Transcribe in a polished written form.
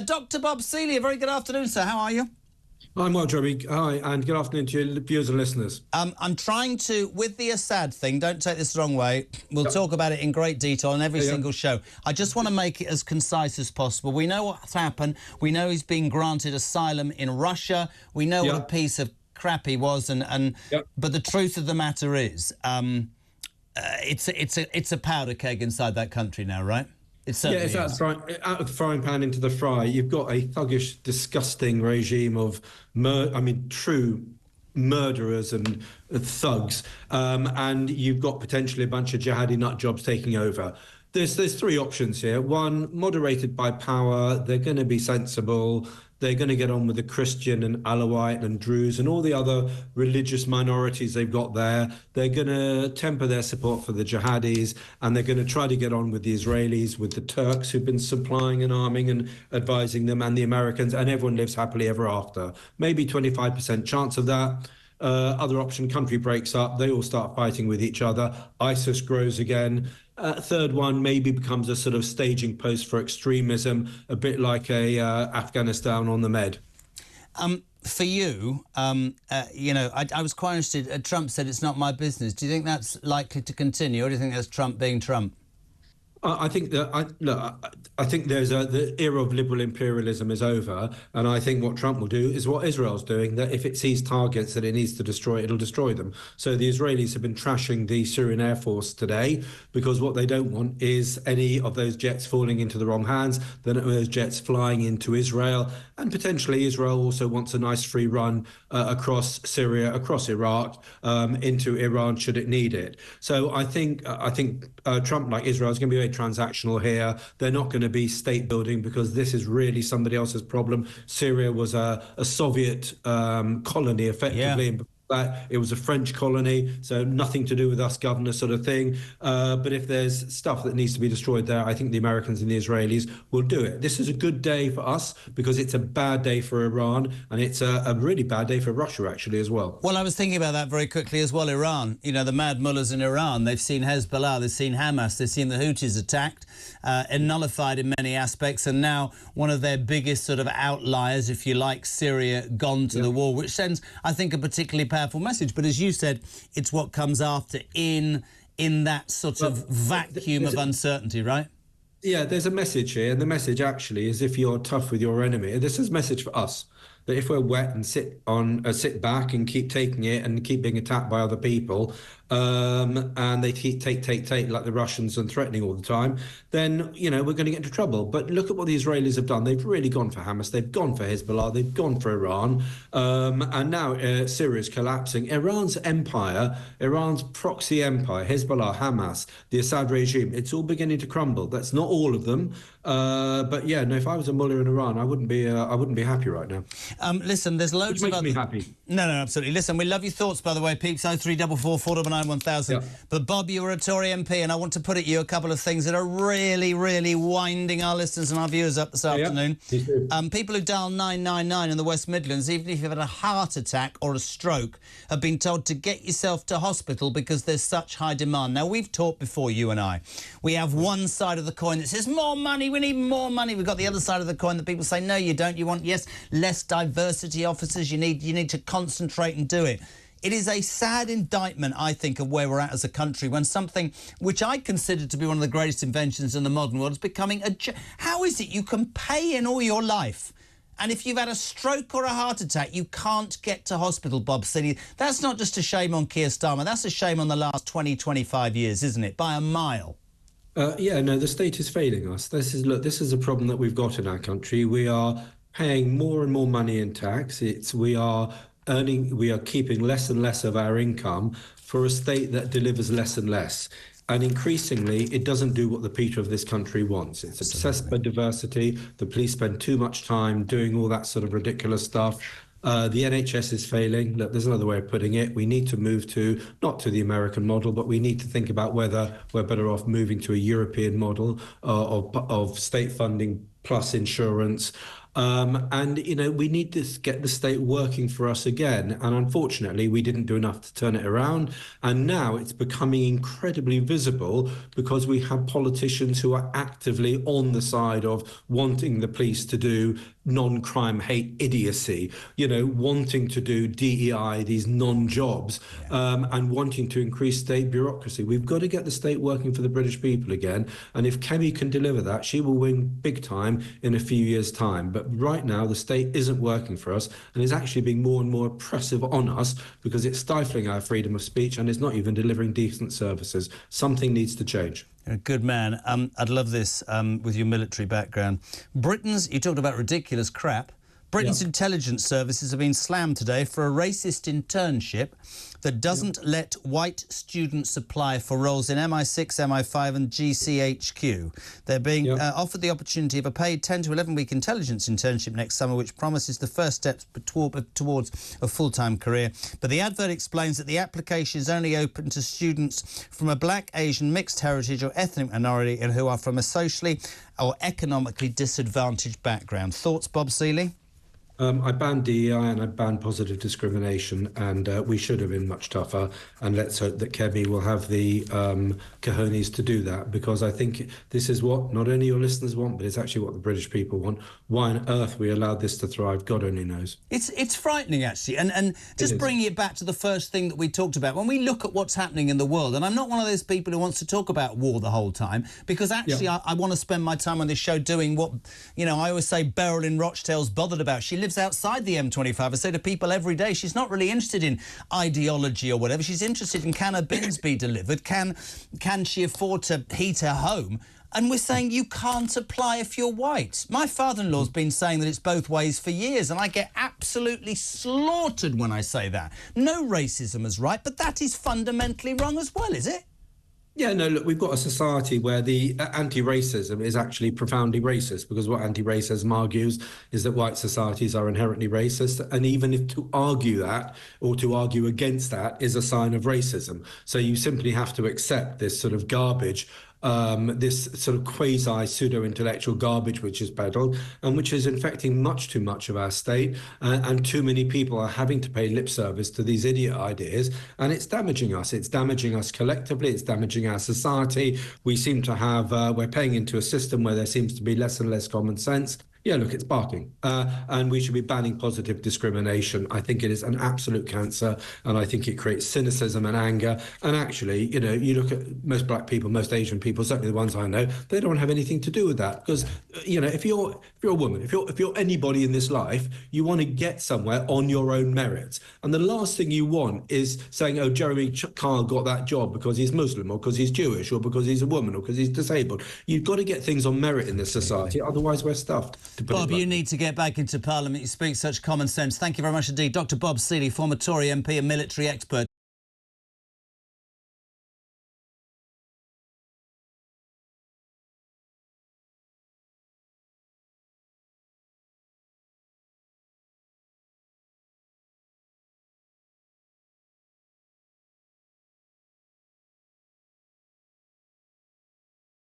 Dr. Bob Seeley, a very good afternoon, sir. How are you? I'm well, Jeremy. Hi, and good afternoon to your viewers and listeners. I'm trying to, with the Assad thing, don't take this the wrong way, we'll talk about it in great detail on every single show. I just want to make it as concise as possible. We know what's happened. We know he's been granted asylum in Russia. We know what a piece of crap he was, but the truth of the matter is, it's a powder keg inside that country now, right? It's out of the frying pan into the fry. You've got a thuggish, disgusting regime of, true murderers and thugs, and you've got potentially a bunch of jihadi nutjobs taking over. There's three options here. One, moderated by power. They're going to be sensible. They're going to get on with the Christian and Alawite and Druze and all the other religious minorities they've got there. They're going to temper their support for the jihadis, and they're going to try to get on with the Israelis, with the Turks who've been supplying and arming and advising them, and the Americans, and everyone lives happily ever after. Maybe 25% chance of that. Other option, country breaks up, they all start fighting with each other, ISIS grows again. Third one maybe becomes a sort of staging post for extremism, a bit like Afghanistan on the Med. For you, I was quite interested. Trump said it's not my business. Do you think that's likely to continue, or do you think that's Trump being Trump? I think there's the era of liberal imperialism is over, and I think what Trump will do is what Israel's doing, that if it sees targets that it needs to destroy, it'll destroy them. So the Israelis have been trashing the Syrian Air Force today because what they don't want is any of those jets falling into the wrong hands, then those jets flying into Israel, and potentially Israel also wants a nice free run across Syria, across Iraq, into Iran should it need it. So I think Trump, like Israel, is going to be very transactional here. They're not going to be state building because this is really somebody else's problem. Syria was a Soviet colony, effectively. Yeah. It was a French colony, so nothing to do with us, governor, sort of thing. But if there's stuff that needs to be destroyed there, I think the Americans and the Israelis will do it. This is a good day for us because it's a bad day for Iran, and it's a really bad day for Russia, actually, as well. Well, I was thinking about that very quickly as well. Iran, you know, the mad mullahs in Iran, they've seen Hezbollah, they've seen Hamas, they've seen the Houthis attacked and nullified in many aspects, and now one of their biggest sort of outliers, if you like, Syria, gone to the wall, which sends, I think, a particularly powerful message. But as you said, it's what comes after in that sort of vacuum of uncertainty, right? Yeah, there's a message here, and the message actually is if you're tough with your enemy. This is a message for us, that if we're wet and sit back and keep taking it and keep being attacked by other people, and they keep take like the Russians and threatening all the time, then, you know, we're going to get into trouble. But look at what the Israelis have done. They've really gone for Hamas. They've gone for Hezbollah. They've gone for Iran. And now Syria is collapsing. Iran's empire, Iran's proxy empire, Hezbollah, Hamas, the Assad regime, it's all beginning to crumble. That's not all of them. But yeah, no, if I was a mullah in Iran, I wouldn't be happy right now. Listen, there's loads of other... Which makes me happy. No, absolutely. Listen, we love your thoughts, by the way, peeps. 0344 499 1000. Yeah. But Bob, you were a Tory MP, and I want to put at you a couple of things that are really, really winding our listeners and our viewers up this afternoon. People who dial 999 in the West Midlands, even if you've had a heart attack or a stroke, have been told to get yourself to hospital because there's such high demand. Now, we've talked before, you and I. We have one side of the coin that says more money, we need more money. We've got the other side of the coin that people say, no, you don't. You want, yes, less diversity officers. You need to concentrate and do it. It is a sad indictment, I think, of where we're at as a country when something which I consider to be one of the greatest inventions in the modern world is becoming a... How is it you can pay in all your life, and if you've had a stroke or a heart attack, you can't get to hospital, Bob Seeley? That's not just a shame on Keir Starmer. That's a shame on the last 20, 25 years, isn't it? By a mile. Yeah, no, the state is failing us. This is a problem that we've got in our country. We are paying more and more money in tax. We are keeping less and less of our income for a state that delivers less and less. And increasingly, it doesn't do what the people of this country wants. It's obsessed by diversity. The police spend too much time doing all that sort of ridiculous stuff. The NHS is failing. Look, there's another way of putting it. We need to move not to the American model, but we need to think about whether we're better off moving to a European model of state funding plus insurance. And, we need to get the state working for us again. And unfortunately, we didn't do enough to turn it around. And now it's becoming incredibly visible because we have politicians who are actively on the side of wanting the police to do non-crime hate idiocy, wanting to do DEI, these non-jobs, and wanting to increase state bureaucracy. We've got to get the state working for the British people again. And if Kemi can deliver that, she will win big time in a few years' time. But right now, the state isn't working for us and is actually being more and more oppressive on us because it's stifling our freedom of speech and it's not even delivering decent services. Something needs to change. You're a good man. I'd love this with your military background. You talked about ridiculous crap. Britain's intelligence services have been slammed today for a racist internship that doesn't let white students apply for roles in MI6, MI5 and GCHQ. They're being offered the opportunity of a paid 10 to 11-week intelligence internship next summer, which promises the first steps towards a full-time career. But the advert explains that the application is only open to students from a black, Asian, mixed heritage or ethnic minority and who are from a socially or economically disadvantaged background. Thoughts, Bob Seeley? I banned DEI and I banned positive discrimination, and we should have been much tougher. And let's hope that Kemi will have the cojones to do that, because I think this is what not only your listeners want, but it's actually what the British people want. Why on earth we allowed this to thrive, God only knows. It's frightening, actually. And just bringing it back to the first thing that we talked about, when we look at what's happening in the world, and I'm not one of those people who wants to talk about war the whole time, because actually I want to spend my time on this show doing what, I always say Beryl in Rochdale's bothered about. She lives outside the M25. I say to people every day, she's not really interested in ideology or whatever. She's interested in, can her bins be delivered? Can she afford to heat her home? And we're saying you can't apply if you're white. My father-in-law's been saying that it's both ways for years, and I get absolutely slaughtered when I say that. No racism is right, but that is fundamentally wrong as well, is it? Yeah, no, look, we've got a society where the anti-racism is actually profoundly racist, because what anti-racism argues is that white societies are inherently racist. And even if to argue that or to argue against that is a sign of racism. So you simply have to accept this sort of garbage, this sort of quasi-pseudo-intellectual garbage which is peddled and which is infecting much too much of our state, and too many people are having to pay lip service to these idiot ideas, and it's damaging us. It's damaging us collectively. It's damaging our society. We seem to have, we're paying into a system where there seems to be less and less common sense. Yeah, look, it's barking. And we should be banning positive discrimination. I think it is an absolute cancer, and I think it creates cynicism and anger. And actually, you look at most black people, most Asian people, certainly the ones I know, they don't have anything to do with that. Because, if you're a woman, if you're anybody in this life, you want to get somewhere on your own merits. And the last thing you want is saying, oh, Jeremy Kyle got that job because he's Muslim or because he's Jewish or because he's a woman or because he's disabled. You've got to get things on merit in this society, otherwise we're stuffed. Bob, you need to get back into Parliament. You speak such common sense. Thank you very much indeed. Dr. Bob Seeley, former Tory MP and military expert.